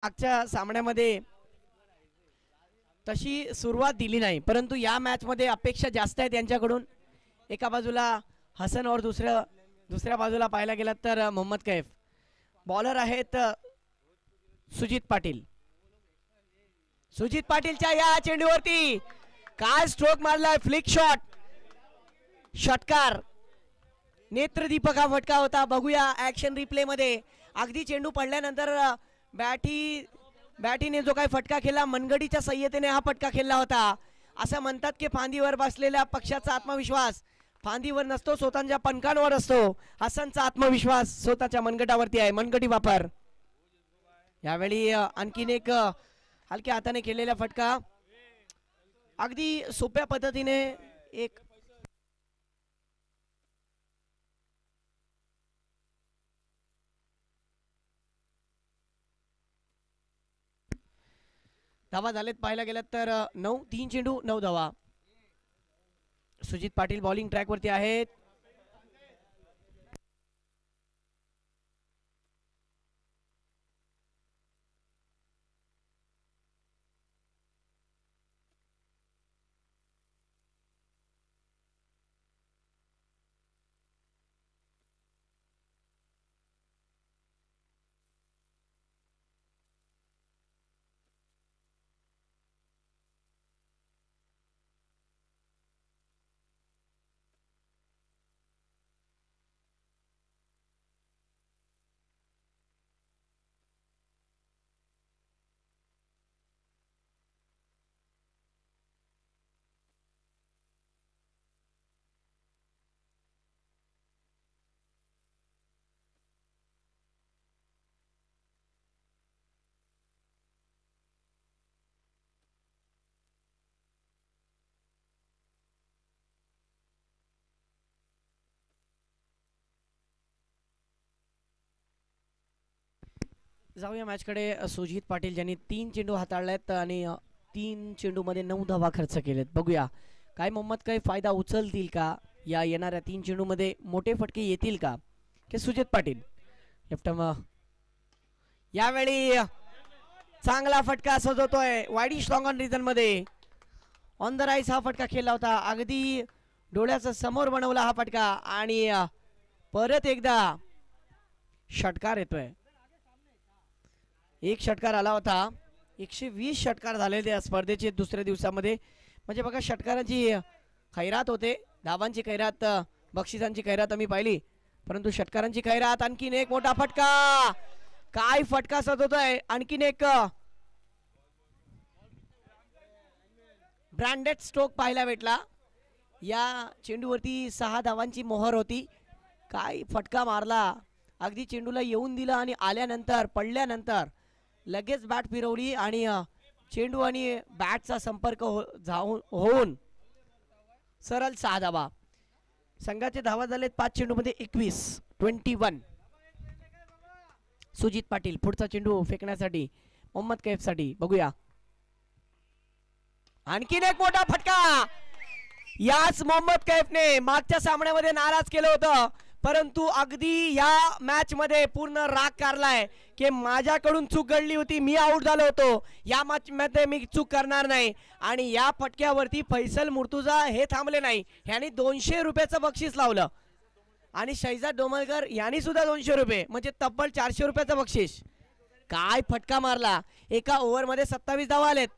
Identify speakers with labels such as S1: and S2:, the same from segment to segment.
S1: आजच्या सामन्यामध्ये तशी सुरुवात दिली नाही, परंतु या मॅच मध्ये अपेक्षा जास्त आहेत यांच्याकडून. एका बाजूला हसन और दुसऱ्या बाजूला पाहायला गेलात तर मोहम्मद कैफ. बॉलर आहेत सुजित पाटील. सुजित पाटीलच्या या चेंडूवरती काय स्ट्रोक मारलाय, फ्लिक शॉट, षटकार, नेत्रदीपक हा फटका होता. बघूया ऍक्शन रिप्ले मध्ये. अगदी चेंडू पडल्यानंतर बॅटीने जो काही फटका खेळला, मनगडीच्या सय्यतेने हा फटका खेळला होता. असं म्हणतात की फांदीवर बसलेल्या पक्षाचा आत्मविश्वास फांदीवर नसतो, स्वतःच्या पंखांवर असतो. हसनचा आत्मविश्वास स्वतःच्या मनगटावरती आहे. मनगटी वापर. यावेळी आणखीन एक हलक्या हाताने केलेला फटका, अगदी सोप्या पद्धतीने एक धावा झालेत पाहायला गेलात तर 9 चेंडू 9 धावा. सुजित पाटील बॉलिंग ट्रॅक वरती आहेत. जाऊया मॅच कडे. सुजित पाटील ज्यांनी 3 चेंडू हाताळलेत आणि 3 चेंडू मध्ये 9 धावा खर्च केलेत. बघूया काय मोहम्मद काही फायदा उचलतील का, या येणाऱ्या 3 चेंडू मध्ये मोठे फटके येतील का. की सुजित पाटील लेफ्ट यावेळी चांगला फटका सजवतोय. वाईडी स्ट्रॉंग ऑन रिजन मध्ये ऑन द राईस हा फटका खेळला होता. अगदी डोळ्याचा समोर बनवला हा फटका आणि परत एकदा षटकार येतोय. एक षटकार आला होता. 120 षटकार झालेले या स्पर्धेचे दुसऱ्या दिवसामध्ये. म्हणजे बघा षटकारांची खैरात होते. धावांची खैरात, बक्षिसांची खैरात आम्ही पाहिली, परंतु षटकारांची खैरात. आणखीन एक मोठा फटका, काय फटका सजवतोय. आणखीन एक ब्रँडेड स्ट्रोक पाहायला भेटला. या चेंडूवरती 6 धावांची मोहर होती. काय फटका मारला, अगदी चेंडूला येऊन दिला आणि आल्यानंतर पडल्यानंतर लगेच बॅट फिरवली आणि चेंडू आणि बॅटचा संपर्क होऊन सरळ 6 धावा. संघाचे धावा झालेत 5 चेंडू मध्ये 21. सुजित पाटील पुढचा चेंडू फेकण्यासाठी मोहम्मद कैफ साठी. बघूया आणखीन एक मोठा फटका. याच मोहम्मद कैफने मागच्या सामन्यामध्ये नाराज केलं होतं, परंतु अगदी या मॅच मध्ये पूर्ण राग काढलाय की माझ्याकडून चूक घडली होती, मी आउट झालो होतो, या मॅच मध्ये मी चूक करणार नाही. आणि या फटक्यावरती फैसल मुर्तुजा हे थांबले नाही. ह्यांनी 200 रुपयाचं बक्षीस लावलं आणि शहजाद डोमलकर यांनी सुद्धा 200 रुपये, म्हणजे तब्बल 400 रुपयाचं बक्षीस. काय फटका मारला. एका ओव्हर मध्ये 27 धावा आलेत.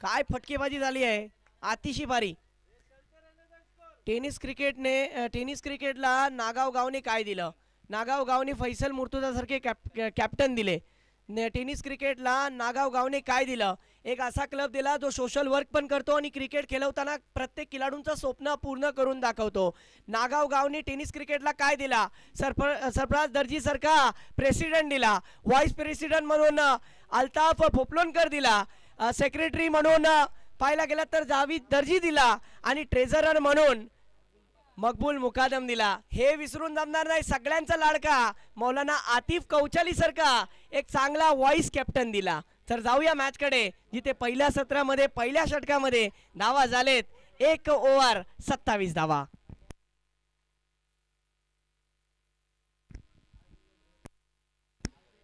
S1: काय फटकेबाजी झाली आहे, अतिशय भारी. टेनिस क्रिकेटला नागाव गावने काय दिलं. नागाव गावने फैसल मुर्तुजा सारखे कॅप्टन दिले. टेनिस क्रिकेटला नागाव गावने काय दिलं, एक असा क्लब दिला जो सोशल वर्क पण करतो आणि क्रिकेट खेळवताना प्रत्येक खेळाडूंचं स्वप्न पूर्ण करून दाखवतो. नागाव गावने टेनिस क्रिकेटला काय दिला, सरफराज दर्जी सारखा प्रेसिडेंट दिला, व्हाईस प्रेसिडेंट म्हणून अल्ताफ पोपलोनकर दिला, सेक्रेटरी म्हणून पाहायला गेला तर जावेद दर्जी दिला आणि ट्रेझरर म्हणून मकबूल मुकादम दिला. हे विसरून जमणार नाही. सगळ्यांचा लाडका मौलाना आतिफ कौचाली सारखा एक चांगला व्हाईस कॅप्टन दिला. तर जाऊया मॅच कडे, जिथे पहिल्या सत्रामध्ये पहिल्या षटकामध्ये धावा झालेत 1 ओव्हर 27 धावा.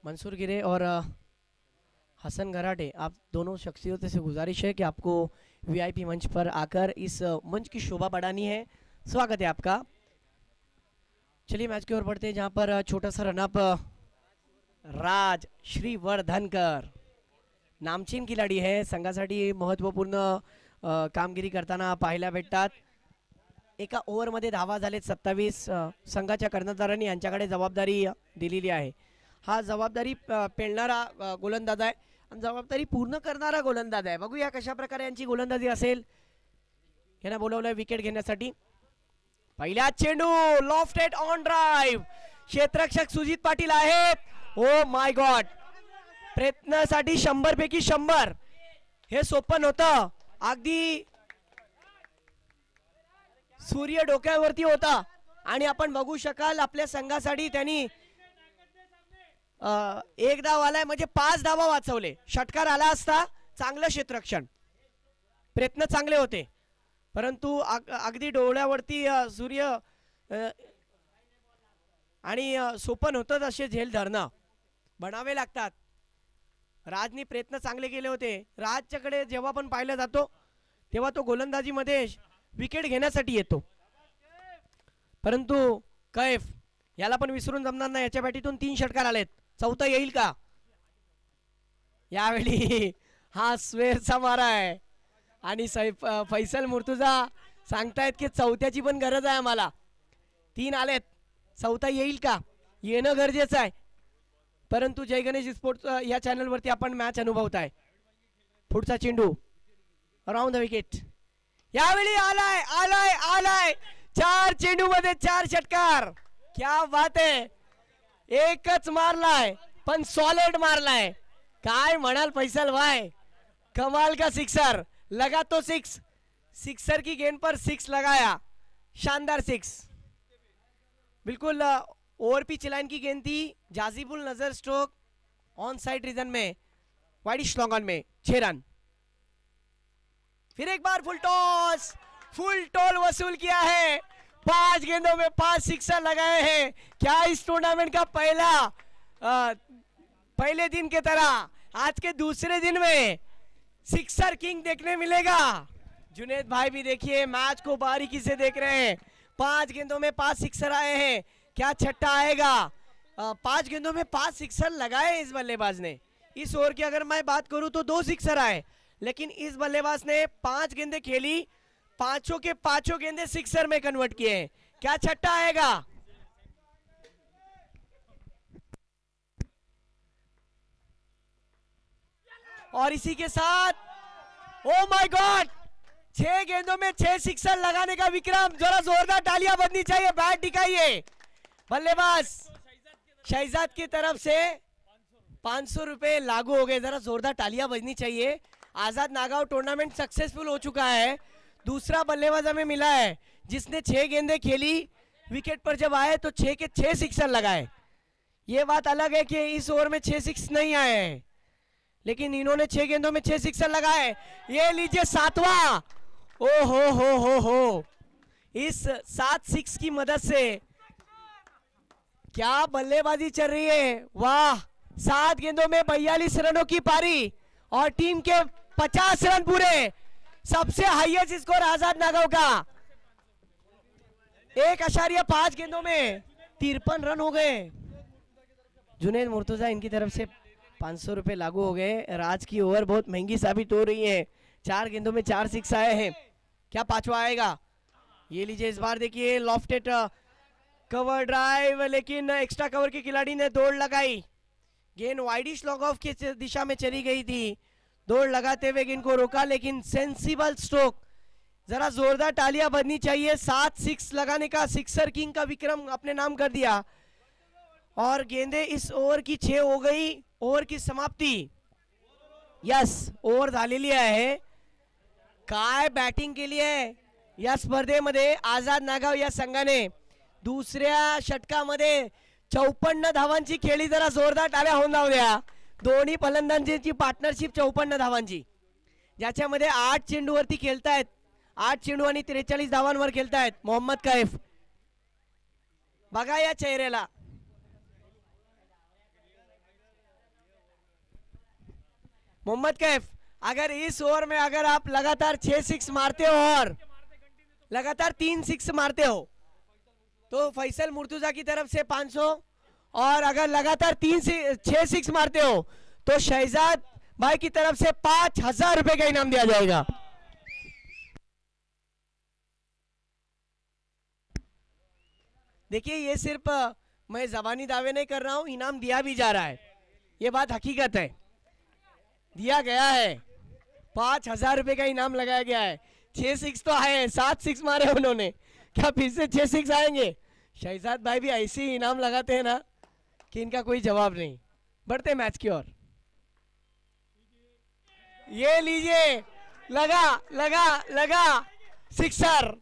S1: मंसूर गिरे और हसन गराटे, आप दोनों शख्सियतों से गुजारिश है कि आपको वीआईपी मंच पर आकर इस मंच की शोभा बढ़ानी है। स्वागत है आपका। चलिए मैच की ओर बढ़ते हैं, जहां पर छोटा सा रनअप राज श्रीवर्धनकर नामचीन खिलाडी है, संघासाठी महत्त्वपूर्ण कामगिरी करताना पाहायला भेटतात। एका ओव्हरमध्ये धावा झालेत 27। संघाच्या कर्णधारांनी यांच्याकडे जबाबदारी दिलेली आहे। हा जबाबदारी पेलणारा गोलंदाज आहे आणि जबाबदारी पूर्ण करणारा गोलंदाज आहे। बघूया कशा प्रकारे यांची गोलंदाजी असेल। यांना बोलवलंय विकेट घेण्यासाठी। पहिला चेंडू लॉफ्टेड ऑन ड्राइव्ह, क्षेत्ररक्षक सुजित पाटील आहेत। ओ माय गॉड, प्रयत्नासाठी 100 पैकी 100। हे सोपं नव्हतं, अगदी सूर्य डोक्यावरती होता आणि आपण बघू शकाल आपल्या संघासाठी त्यांनी एक धाव आलाय म्हणजे 5 धावा वाचवले। षटकार आला असता चांगलं क्षेत्ररक्षण, प्रयत्न चांगले होते, परंतु अगदी डोळ्यावरती सूर्य आणि सोपन होतं असे झेल धरणं बनावे लागतात। राजनी प्रयत्न चांगले केले होते। राजच्याकडे जेव्हा पण पाहिलं जातो तेव्हा तो गोलंदाजीमध्ये विकेट घेण्यासाठी येतो, परंतु कैफ याला पण विसरून जमणार नाही। याच्या बॅटीतून 3 षटकार आलेत, चौथा येईल का यावेळी? हा स्वेरचा मारा आहे आणि फैसल मुर्तुजा सांगतायत की चौथ्याची पण गरज आहे आम्हाला। 3 आलेत, चौथा येईल का? येणं गरजेचं आहे, परंतु जय गणेश स्पोर्ट्स या चॅनलवरती आपण मॅच अनुभवताय। पुढचा चेंडू अराउंड द विकेट, यावेळी आलाय आलाय आलाय। 4 चेंडू मध्ये 4 षटकार, क्या बात आहे। एकच मारलाय पण सॉलिड मारलाय, काय म्हणाल फैसल भाई, कमाल का सिक्सर लगा। तो सिक्सर की गेंद पर 6 लगाया, शानदार 6। बिल्कुल ओवर पिच लाइन की गेंद थी, जाजीबुल नजर स्ट्रोक ऑन साइड रीजन में, वाइडिश लॉन्ग ऑन में 6 रन। फिर एक बार फुल टॉल वसूल किया है। 5 गेंदों में 5 सिक्सर लगाए हैं। क्या इस टूर्नामेंट का पहले दिन के तरह आज के दूसरे दिन में सिक्सर किंग देखने मिलेगा? जुनेद भाई भी देखिए मैच को बारीकी से देख रहे हैं। 5 गेंदों में 5 सिक्सर आए हैं, क्या छठा आएगा? 5 गेंदों में 5 सिक्सर लगाए इस बल्लेबाज ने। इस ओवर की अगर मैं बात करूं तो 2 सिक्सर आए, लेकिन इस बल्लेबाज ने 5 गेंदें खेली, पांचों के पांचों गेंदे सिक्सर में कन्वर्ट किए हैं। क्या छठा आएगा? और इसी के साथ ओ माय गॉड, 6 गेंदों में 6 सिक्सर लगाने का विक्रम, जरा जोरदार तालियां बजनी चाहिए। बैट दिखाइए, बल्लेबाज शहजाद की तरफ से 500 रुपए लागू हो गए, जरा जोरदार तालियां बजनी चाहिए। आजाद नागांव टूर्नामेंट सक्सेसफुल हो चुका है। दूसरा बल्लेबाज हमें मिला है जिसने 6 गेंदें खेली, विकेट पर जब आए तो 6 के 6 सिक्सर लगाए। ये बात अलग है कि इस ओवर में 6 सिक्स नहीं आए हैं, लेकिन इन्होंने 6 गेंदों में 6 सिक्सर लगाए। ये लीजिए 7वां। ओ हो, इस 7 सिक्स की मदद से क्या बल्लेबाजी चल रही है, वाह। 7 गेंदों में 42 रनों की पारी और टीम के 50 रन पूरे। सबसे हाईएस्ट स्कोर आजाद नागांव का। 1.5 गेंदों में 53 रन हो गए। जुनेद मुर्तुजा इनकी तरफ से 500 रुपए लागू हो गए। राज की ओवर बहुत महंगी साबित हो रही है। 4 गेंदों में 4 सिक्स आए हैं, क्या 5वां आएगा? ये लीजिए, इस बार देखिए लॉफ्टेड कवर ड्राइव, लेकिन एक्स्ट्रा कवर के खिलाड़ी ने दौड़ लगाई। गेंद वाइडिश लॉन्ग ऑफ की दिशा में चली गई थी, दौड़ लगाते हुए गेंद को रोका, लेकिन सेंसिबल स्ट्रोक। जरा जोरदार तालियां बजनी चाहिए। 7 सिक्स लगाने का, सिक्सर किंग का विक्रम अपने नाम कर दिया। और गेंदे इस ओवर की 6 हो गई। ओवर की समाप्ति, यस, ओवर झालेली आहे। काय बॅटिंग केली आहे या स्पर्धेमध्ये आझाद नागाव या संघाने। दुसऱ्या षटकामध्ये 54 धावांची खेळी, जरा जोरदार टाळ्या होऊन जाऊ द्या। दोन्ही फलंदाजांची पार्टनरशिप 54 धावांची, ज्याच्यामध्ये 8 चेंडूवरती खेळतायत। 8 चेंडू आणि 43 धावांवर खेळतायत मोहम्मद कैफ। बघा या चेहऱ्याला, मोहम्मद कैफ, अगर इस ओवर में अगर आप लगातार 6 6 मारते हो और लगातार 3 6 मारते हो तो फैसल मुर्तुजा की तरफ से 500, और अगर लगातार 6 6 मारते हो तो शहजाद भाई की तरफ से 5,000 रुपए का इनाम दिया जाएगा। देखिए ये सिर्फ मैं जबानी दावे नहीं कर रहा हूं, इनाम दिया भी जा रहा है, ये बात हकीकत है, दिया गया है। 5,000 रुपए का इनाम लगाया गया है। 6 6 तो आए हैं, 7 6 मारे उन्होंने, क्या फिर से 6 6 आएंगे? शहजाद भाई भी ऐसे ही इनाम लगाते हैं ना कि इनका कोई जवाब नहीं। बढ़ते मैच की ओर। ये लीजिए, लगा लगा लगा, सिक्सर,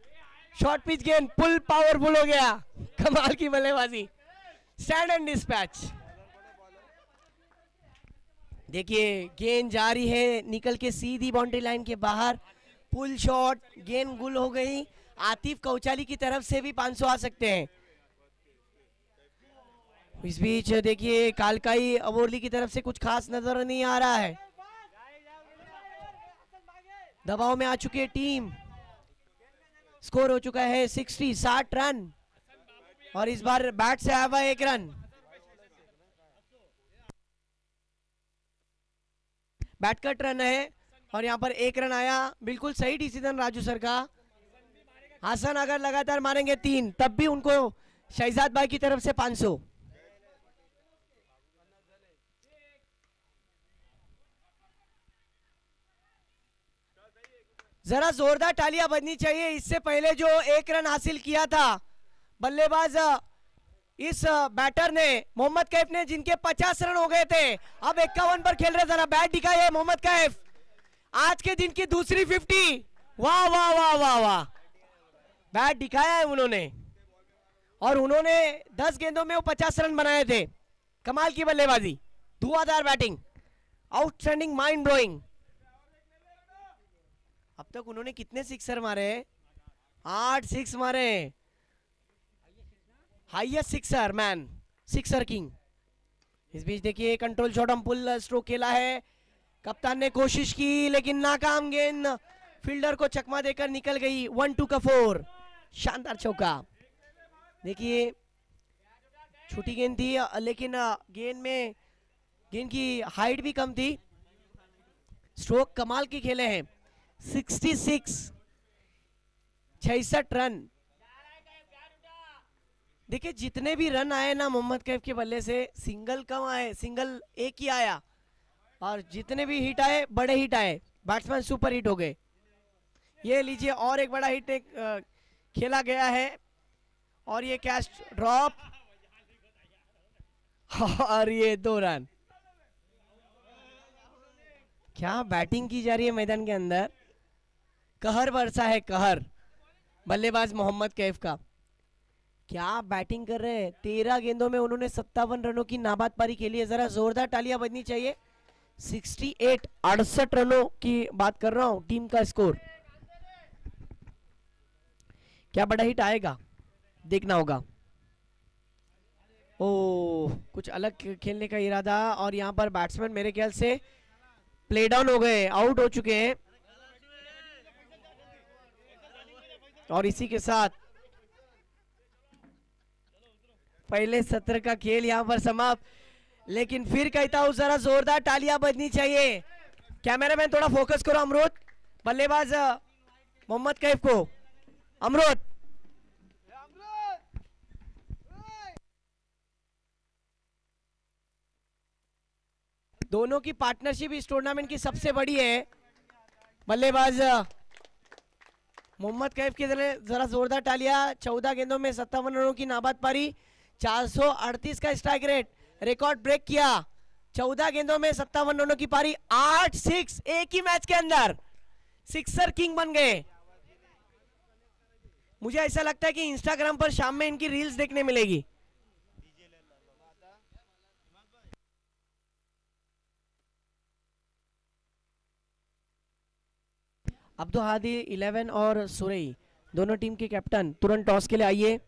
S1: शॉर्ट पिच गेंद, पुल पावरफुल हो गया, कमाल की बल्लेबाजी, स्टैंड एंड डिस्पैच। देखिए गेंद जा रही है निकल के सीधी बाउंड्री लाइन के बाहर, पुल शॉट, गेंद गुल हो गई। आतिफ कौचाली की तरफ से भी 500 आ सकते हैं। इस बीच देखिए कालकाई अबोरली की तरफ से कुछ खास नजर नहीं आ रहा है, दबाव में आ चुकी है टीम। स्कोर हो चुका है 60 रन, और इस बार बैट से आया हुआ 1 रन। बैट कट रन है और यहाँ पर 1 रन आया, बिल्कुल सही डिसीजन राजू सर का। हसन अगर लगातार मारेंगे 3 तब भी उनको शहजाद भाई की तरफ से 500। जरा जोरदार तालियां बजनी चाहिए। इससे पहले जो 1 रन हासिल किया था बल्लेबाज इस बैटर ने, मोहम्मद कैफ ने, जिनके 50 रन हो गए थे, अब 51 पर खेल रहे। जरा बैट दिखाइए मोहम्मद कैफ, आज के दिन की दूसरी 50। वाह वाह वाह वाह वाह, बैट दिखाया है उन्होंने, और उन्होंने 10 गेंदों में वो 50 रन बनाए थे। कमाल की बल्लेबाजी, धुआंधार बैटिंग, आउटस्टैंडिंग, माइंड ब्लोइंग। अब तक उन्होंने कितने सिक्सर मारे? 8 6 मारे, highest sixer man, sixer king. इस बीच देखिए कंट्रोल शॉट, हम पुल स्ट्रोक खेला है, कप्तान ने कोशिश की लेकिन नाकाम, गेंद फील्डर को चकमा देकर निकल गई। 1-2 का 4, शानदार चौका। देखिए छोटी गेंद थी लेकिन गेंद की हाइट भी कम थी। स्ट्रोक कमाल के खेले हैं। 66 रन। देखिए जितने भी रन आए ना मोहम्मद कैफ के बल्ले से, सिंगल कम आए, सिंगल एक ही आया, और जितने भी हिट आए बड़े हिट आए, बैट्समैन सुपर हिट हो गए। ये लीजिए और एक बड़ा हिट खेला गया है, और ये कैच ड्रॉप, और ये 2 रन। क्या बैटिंग की जा रही है मैदान के अंदर, कहर बरसा है कहर बल्लेबाज मोहम्मद कैफ का। क्या बैटिंग कर रहे हैं। 13 गेंदों में उन्होंने 57 रनों की नाबाद पारी खेली है। जरा जोरदार तालियां बजनी चाहिए। 68 रनों की बात कर रहा हूं टीम का स्कोर। क्या बड़ा हिट आएगा, देखना होगा। ओ कुछ अलग खेलने का इरादा, और यहां पर बैट्समैन मेरे ख्याल से प्ले डाउन हो गए, आउट हो चुके हैं, और इसी के साथ पहले सत्र का खेल यहां पर समाप्त। लेकिन फिर कहता हूं जरा जोरदार तालियां बजनी चाहिए। कैमरामैन थोड़ा फोकस करो अमरूद, बल्लेबाज मोहम्मद कैफ को। अमरूद, दोनों की पार्टनरशिप इस टूर्नामेंट की सबसे बड़ी है। बल्लेबाज मोहम्मद कैफ के जरा जोरदार तालियां। 14 गेंदों में 57 रनों की नाबाद पारी, 438 का स्ट्राइक रेट, रिकॉर्ड ब्रेक किया। 14 गेंदों में 57 रनों की पारी, 8 6 एक ही मैच के अंदर सिक्सर किंग बन गए। मुझे ऐसा लगता है कि इंस्टाग्राम पर शाम में इनकी रील्स देखने मिलेगी। अब्दुल हादी 11 और सुरई दोनों टीम के कैप्टन तुरंत टॉस के लिए आइए।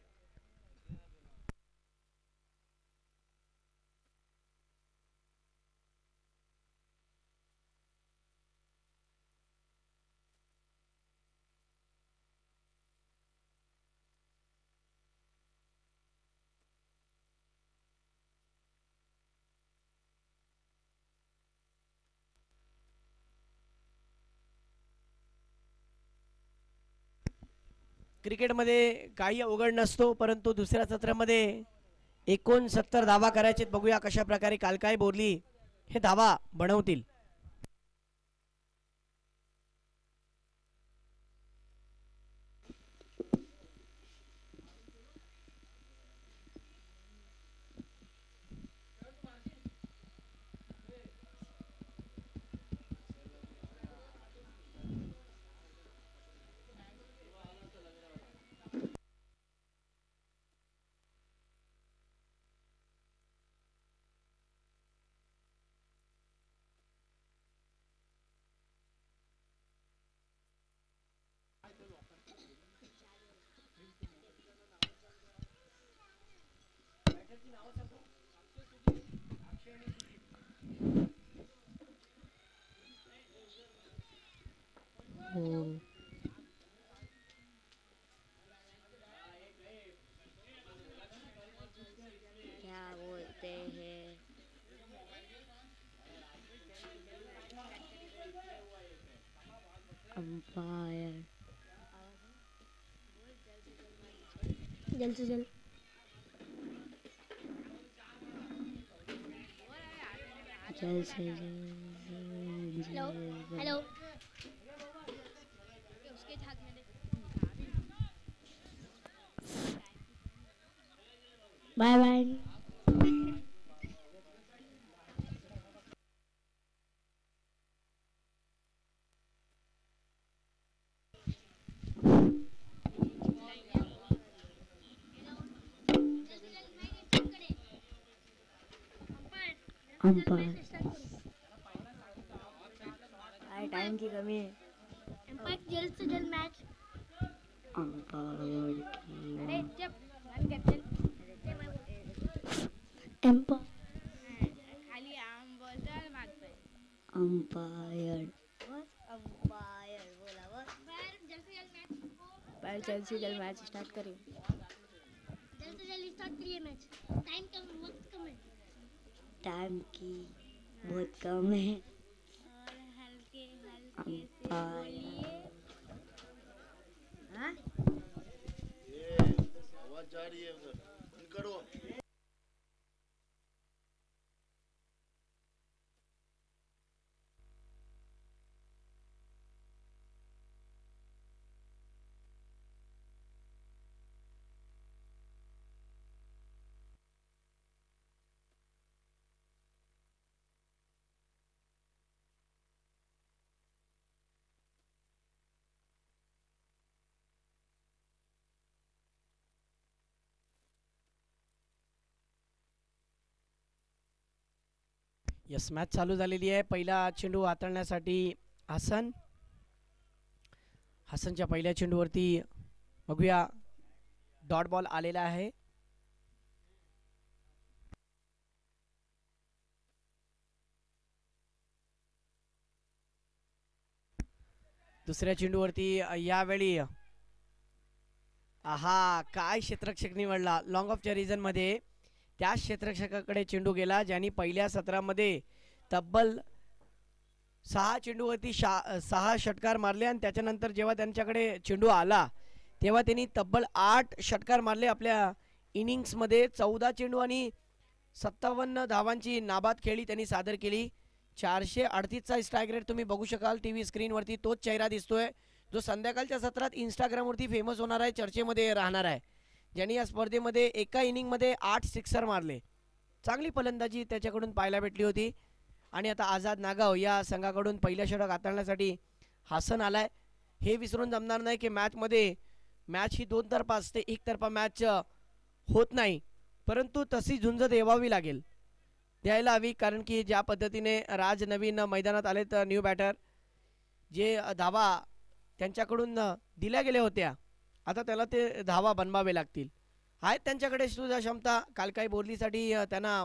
S1: क्रिकेटमध्ये काही अवघड नसतो, परंतु दुसऱ्या सत्रामध्ये 69 धावा करायचे. बघूया कशा प्रकारे कालकाई बोरली हे धावा बनवतील.
S2: क्या बोलते हैं? अंपायर जल्द से जल्द जल्द से
S3: हेलो हेलो उसके हाथ में दे.
S2: Bye bye. अंपायर टाइम की कमी है.
S3: एम्पायर जल्द से जल्द मैच.
S2: अंपायर
S3: अरे जब वन कैप्टन
S2: एम्पायर
S3: खाली आम बोलता है मार पे.
S2: अंपायर
S3: अंपायर बोला वो.
S2: अंपायर जल्द से जल्द मैच स्टार्ट करें.
S3: जल्द से जल्द स्टार्ट करिए मैच. टाइम कम, वक्त कम है.
S2: टाइम की बहुत कम है.
S3: और हल्के हल्के से
S2: अंपायर
S3: बोलिए.
S2: हाँ
S4: आवाज जा रही है उधर, बंद करो.
S1: यस, मॅच चालू झालेली आहे. पहिला चेंडू हाताळण्यासाठी हसनच्या पहिल्या चेंडूवरती बघूया डॉट बॉल आलेला आहे. दुसऱ्या चेंडूवरती यावेळी काय क्षेत्ररक्षक निवडला. लॉंग ऑफच्या रिजनमध्ये त्या क्षेत्ररक्षकाकडे चेंडू गेला, ज्यांनी पहिल्या सत्रामध्ये तब्बल 6 चेंडूवरती 6 षटकार मारले. आणि त्याच्यानंतर जेव्हा त्यांच्याकडे चेंडू आला तेव्हा त्यांनी तब्बल 8 षटकार मारले. आपल्या इनिंग्समध्ये 14 चेंडू आणि 57 धावांची नाबाद खेळी त्यांनी सादर केली. 438चा स्ट्राईक रेट तुम्ही बघू शकाल टीव्ही स्क्रीनवरती. तोच चेहरा दिसतोय जो संध्याकाळच्या सत्रात इंस्टाग्रामवरती फेमस होणार आहे, चर्चेमध्ये राहणार आहे, ज्यांनी या स्पर्धेमध्ये एका इनिंगमध्ये 8 सिक्सर मारले. चांगली फलंदाजी त्याच्याकडून पाहायला भेटली होती. आणि आता आझाद नागाव या संघाकडून पहिल्या षटक हाताळण्यासाठी हसन आलाय. हे विसरून जमणार नाही की मॅच ही 2 तर्फा असते, एकतर्फा मॅच होत नाही. परंतु तशी झुंज द्यावी लागेल, द्यायला हवी. कारण की ज्या पद्धतीने राज नवीन मैदानात आले तर न्यू बॅटर जे धावा त्यांच्याकडून दिल्या गेल्या होत्या, आता त्याला ते धावा बनवावे लागतील. आहेत त्यांच्याकडे सुद्धा क्षमता. कालकाई बोरलीसाठी त्यांना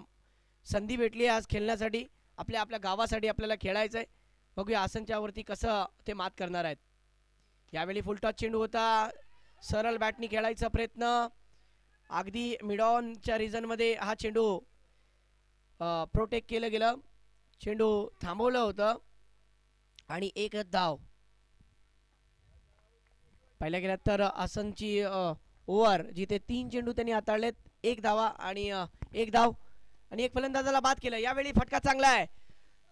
S1: संधी भेटली आहे आज खेळण्यासाठी. आपल्या गावासाठी आपल्याला खेळायचं आहे. बघूया हसनच्यावरती कसं ते मात करणार आहेत. यावेळी फुलटॉस चेंडू होता. सरळ बॅटनी खेळायचा प्रयत्न. अगदी मिडॉनच्या रिजनमध्ये हा चेंडू प्रोटेक्ट केलं गेलं. चेंडू थांबवलं होतं आणि एक धाव. पाहिल्या गेल्यात तर आसनची ओव्हर जिथे 3 चेंडू त्यांनी हाताळलेत, 1 धावा आणि 1 धाव आणि 1 फलंदाजाला बाद केलं. यावेळी फटका चांगला आहे.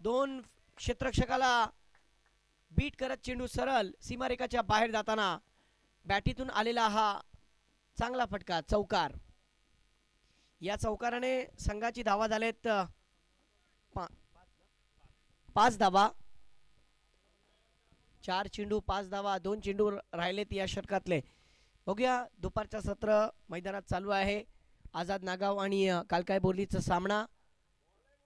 S1: 2 क्षेत्ररक्षकाला बीट करत चेंडू सरळ सीमारेखाच्या बाहेर जाताना बॅटीतून आलेला हा चांगला फटका, चौकार. या चौकाराने संघाची धावा झालेत 5 धावा. 4 चेंडू 5 धावा, 2 चेंडू राहिलेत या षटकातले. बघूया दुपारचं सत्र मैदानात चालू आहे. आझाद नागाव आणि कालकाय बोर्लीचा सामना.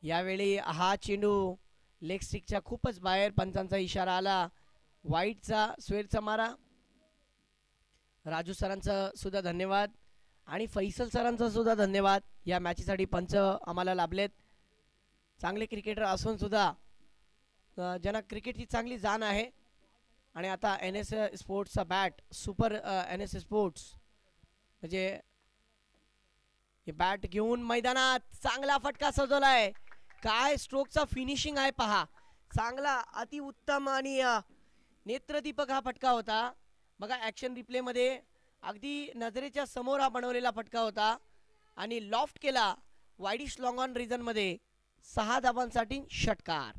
S1: यावेळी हा चेंडू लेग स्टिकच्या खूपच बाहेर, पंचांचा इशारा आला. वाईटचा स्वेरचा मारा. राजू सरांचं सुद्धा धन्यवाद आणि फैसल सरांचं सुद्धा धन्यवाद. या मॅचीसाठी पंच आम्हाला लाभलेत. चांगले क्रिकेटर असून सुद्धा ज्यांना क्रिकेटची चांगली जाण आहे. आणि आता एन एस स्पोर्ट्सचा bat super N S sports म्हणजे हे बॅट घेऊन मैदानात चांगला फटका सजवलाय. काय स्ट्रोकचा फिनिशिंग आहे पहा. चांगला अतिउत्तम आणि नेत्रदीपक हा फटका होता. बघा ॲक्शन रिप्लेमध्ये अगदी नजरेच्या समोर हा बनवलेला फटका होता आणि लॉफ्ट केला वाईडिश लॉंग ऑन रिजनमध्ये. 6 धावांसाठी षटकार.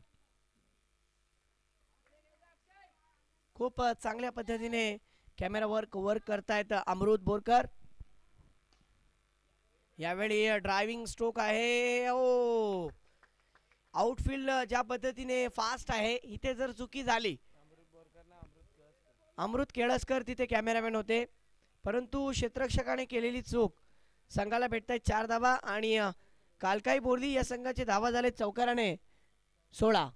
S1: खूप चांगल्या पद्धतीने कॅमेरा वर्क करतायत अमृत बोरकर. यावेळी ड्रायव्हिंग स्ट्रोक आहे. ओ आउटफील्ड ज्या पद्धतीने फास्ट आहे, इथे जर चुकी झाली, अमृत केळसकर तिथे कॅमेरामॅन होते, परंतु क्षेत्ररक्षकाने केलेली चूक संघाला भेटतायत 4 धावा आणि कालकाई बोर्ली या संघाचे धावा झाले चौकाराने 16.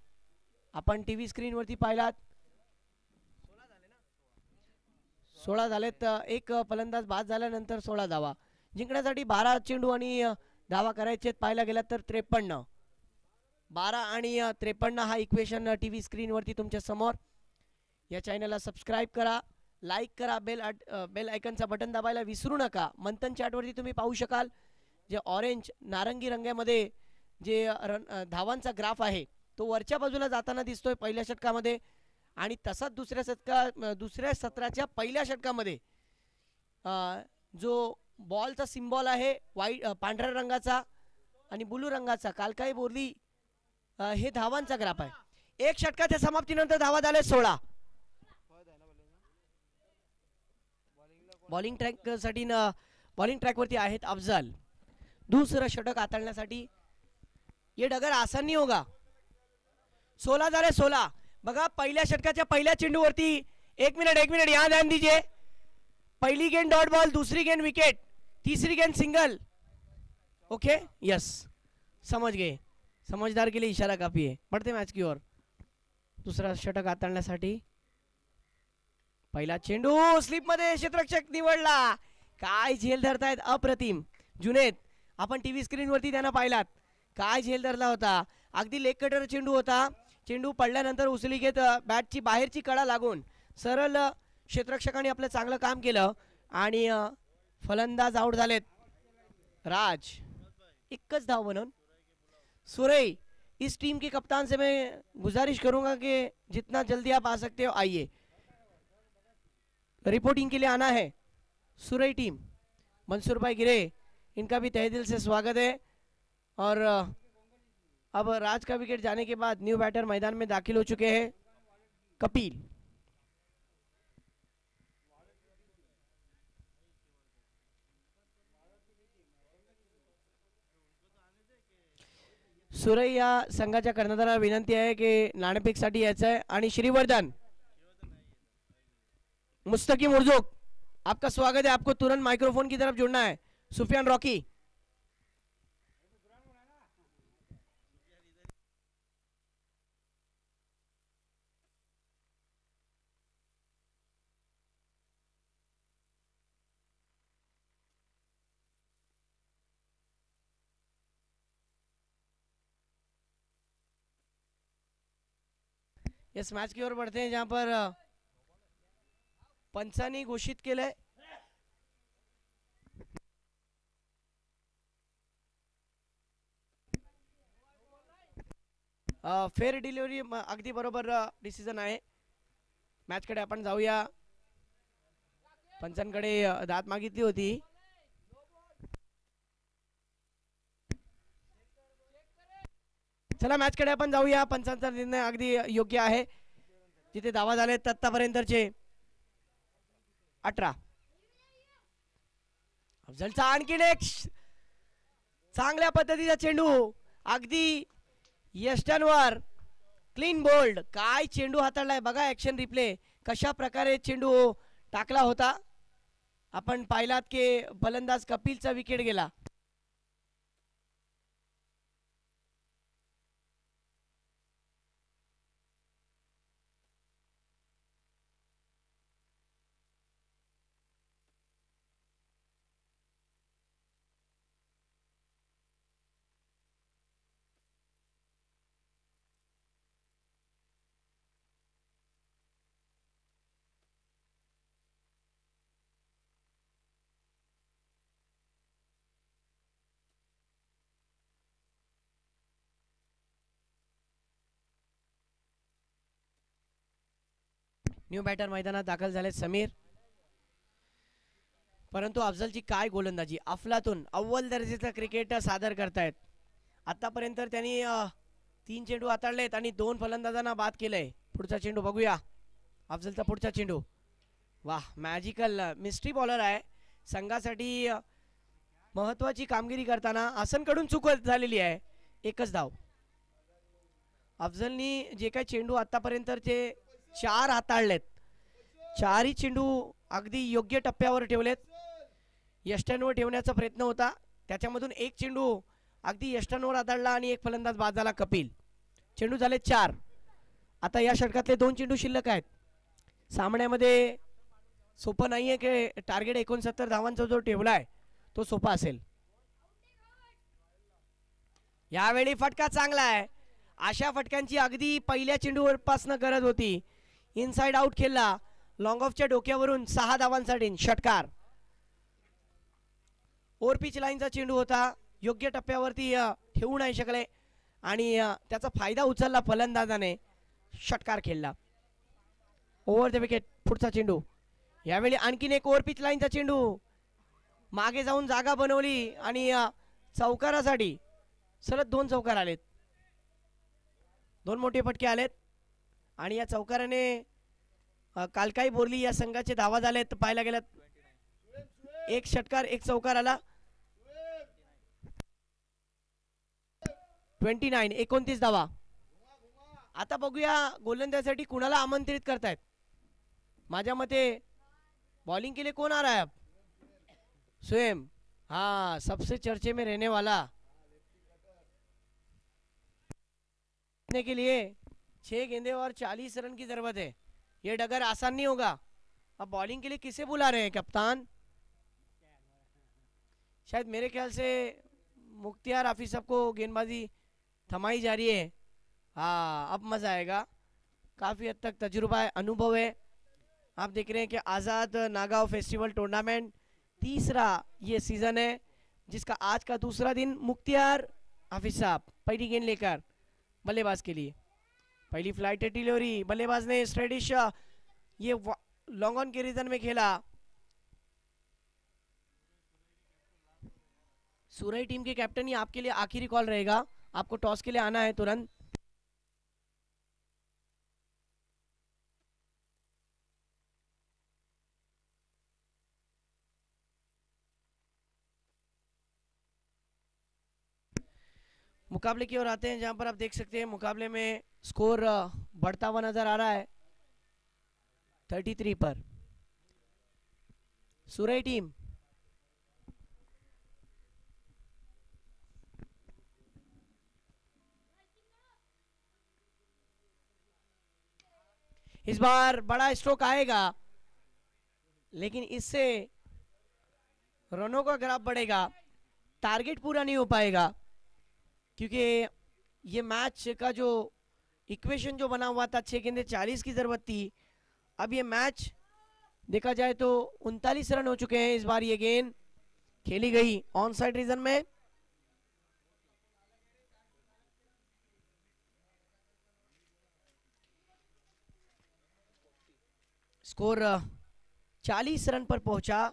S1: आपण टीव्ही स्क्रीनवरती पाहिलात 16 झालेत. एक फलंदाज बाद झाल्यानंतर 16 धावा. जिंकण्यासाठी 12 चेंडू आणि धावा करायचे पाहायला गेला तर 53. 12 आणि 53 हा इक्वेशन टीव्ही स्क्रीनवरती तुमच्या समोर. या चॅनलला सबस्क्राईब करा, लाईक करा, बेल आयकनचा बटन दाबायला विसरू नका. मंथन चॅटवरती तुम्ही पाहू शकाल जे ऑरेंज नारंगी रंगामध्ये जे धावांचा ग्राफ आहे तो वरच्या बाजूला जाताना दिसतोय पहिल्या षटकामध्ये. आणि तसाच दुसऱ्या सत्राच्या पहिल्या षटकामध्ये जो बॉलचा सिम्बॉल आहे पांढऱ्या रंगाचा आणि ब्लू रंगाचा, कालकाई बोर्ली हे धावांचा ग्राफ आहे. एक षटकाच्या समाप्तीनंतर धावा झाले 16. बॉलिंग ट्रॅकवरती आहेत अफजल. दुसरं षटक हाताळण्यासाठी ये डगर आसान नहीं होगा. 16 झाले 16. बघा पहिल्या षटकाच्या पहिल्या चेंडूवरती एक मिनिट यहाँ ध्यान दीजिए. पहली गेंद डॉट बॉल, दूसरी गेंद विकेट, तीसरी गेंद सिंगल. ओके यस समझ गए. समझदार के लिए इशारा काफी है. बढ़ते मैच की ओर. दुसरा षटक हाताळण्यासाठी पहिला चेंडू स्लिप मध्ये क्षेत्ररक्षक निवडला. काय झेल धरतायत अप्रतिम. जुनेद आपण टीव्ही स्क्रीनवरती त्यांना पाहिलात काय झेल धरला होता. अगदी लेग कटर चेंडू होता. चेंडू पडल्यानंतर उचली घेत बॅटची बाहेरची कडा लागून सरळ क्षेत्ररक्षकाने आपलं चांगलं काम केलं आणि फलंदाज आउट झालेत. राज एकच धाव बनवून. सुरई इस टीम के कप्तान से मैं गुजारिश करूंगा कि जितना जल्दी आप आ सकते हो आइए. रिपोर्टिंग के लिए आना है सुरई टीम. मंसूर भाई गिरे इनका भी तहे दिल से स्वागत है. और अब राज का विकेट जाने के बाद न्यू बैटर मैदान में दाखिल हो चुके हैं कपिल. सुरई या संघाच्या कर्णधाराला विनंती आहे की नाणेफेकसाठी यायचं आहे. आणि श्रीवर्धन मुस्तकीम उर्जुक आपका स्वागत है. आपको तुरंत माइक्रोफोन की तरफ जुड़ना है. सुफियान रॉकी इस मैच की ओर बढ़ते हैं जहां पर पंचानी घोषित केलंय फेअर डिलिव्हरी. अगदी बरोबर डिसिजन आहे. मॅच कडे आपण जाऊया. पंचांकडे दाद मागितली होती. चला मॅच कडे आपण जाऊया. पंचांचा निर्णय अगदी योग्य आहे. जिथे धावा झाले आतापर्यंतचे 18. अफजलचा आणखीन एक चांगल्या पद्धतीचा चेंडू अगदी यष्टांवर क्लीन बोल्ड. काय चेंडू हाताळलाय बघा. ऍक्शन रिप्ले कशा प्रकारे चेंडू टाकला होता. आपण पाहिलात की फलंदाज कपिलचा विकेट गेला. न्यू बॅटर मैदानात दाखल झाले समीर. परंतु अफजलची काय गोलंदाजी. अफलातून अव्वल दर्जाचं क्रिकेट सादर करतायत. आतापर्यंत त्यांनी 3 चेंडू हाताळलेत आणि 2 फलंदाजांना बाद केलंय. पुढचा चेंडू बघूया. अफजलचा पुढचा चेंडू. वाह मॅजिकल मिस्ट्री बॉलर आहे. संघासाठी महत्वाची कामगिरी करताना आसनकडून चूक झालेली आहे. एकच धाव. अफजलनी जे काही चेंडू आतापर्यंतचे 4 हाताळलेत. 4ही चेंडू अगदी योग्य टप्प्यावर ठेवलेत. यष्टांवर ठेवण्याचा प्रयत्न होता. त्याच्यामधून एक चेंडू अगदी यष्टांवर हाताळला आणि एक फलंदाज बाद झाला कपिल. चेंडू झाले 4. आता या षटकातले 2 चेंडू शिल्लक आहेत. सामन्यामध्ये सोपं नाहीये की टार्गेट 69 धावांचा जो ठेवलाय तो सोपा असेल. यावेळी फटका चांगला आहे. अशा फटक्यांची अगदी पहिल्या चेंडूवर पासनं गरज होती. इनसाइड आउट खेळला. लॉंग ऑफच्या डोक्यावरून 6 धावांसाठी षटकार. ओव्हर पिच लाईनचा चेंडू होता. योग्य टप्प्यावरती ठेवू नाही शकले आणि त्याचा फायदा उचलला फलंदाजाने. षटकार खेळला. Over the wicket. पुढचा चेंडू. यावेळी आणखीन एक ओव्हर पिच लाईनचा चेंडू. मागे जाऊन जागा बनवली आणि चौकारासाठी सलग 2 चौकार आलेत. 2 मोठे फटके आलेत आणि या चौकाराने कालकाई बोरली या संघाचे धावा झालेत. पाहायला गेल्यात 1 षटकार 1 चौकार आला. 29 धावा. आता बघूया गोलंदाजासाठी कुणाला आमंत्रित करतायत. माझ्या मते बॉलिंग के लिए कौन आ रहा है अब. स्वयं. हाँ सबसे चर्चे में रहने वाला. के लिए 6 गेंदे और 40 रन की जरूरत है. ये डगर आसान नहीं होगा. अब बॉलिंग के लिए किसे बुला रहे हैं कप्तान. शायद मेरे ख्याल से मुख्तियार हाफिज साहब को गेंदबाजी थमाई जा रही है. हाँ अब मजा आएगा. काफी हद तक तजुर्बा है, अनुभव है. आप देख रहे हैं कि आज़ाद नागांव फेस्टिवल टूर्नामेंट तीसरा ये सीजन है जिसका आज का दूसरा दिन. मुख्तियार हाफिज साहब पहली गेंद लेकर बल्लेबाज के लिए. पहली फ्लाइट डिलीवरी. बल्लेबाज ने स्ट्रेडिश ये लॉन्ग ऑन के रीजन में खेला. सूरई टीम के कैप्टन ही आपके लिए आखिरी कॉल रहेगा. आपको टॉस के लिए आना है तुरंत. मुकाबले की ओर आते हैं जहां पर आप देख सकते हैं मुकाबले में स्कोर बढ़ता हुआ नजर आ रहा है 33 पर. सुरई टीम इस बार बड़ा स्ट्रोक आएगा लेकिन इससे रनों का ग्राफ बढ़ेगा. टारगेट पूरा नहीं हो पाएगा क्योंकि ये मैच का जो इक्वेशन जो बना हुआ था 6 गेंदे 40 की जरूरत थी. अब ये मैच देखा जाए तो 39 रन हो चुके हैं. इस बार ये गेंद खेली गई ऑन साइड रीजन में. स्कोर 40 रन पर पहुंचा।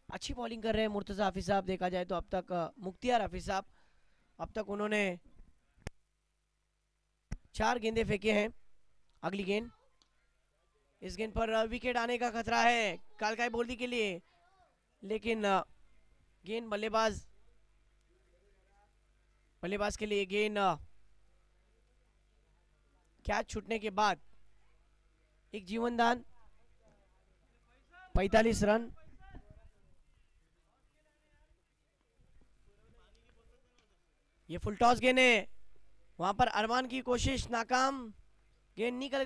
S1: अच्छी बॉलिंग कर रहे हैं मुर्तजा हाफिज साहब। देखा जाए तो अब तक मुख्तियार हाफिज साहब, अब तक उन्होंने 4 गेंदे फेंके हैं। अगली गेंद, इस गेंद पर विकेट आने का खतरा है कालकाई बोल्दी के लिए, लेकिन गेंद बल्लेबाज के लिए गेंद कैच छूटने के बाद एक जीवनदान। 45 रन। ये फुल टॉस गेंद है, वहां पर अरमान की कोशिश नाकाम, गेंद निकल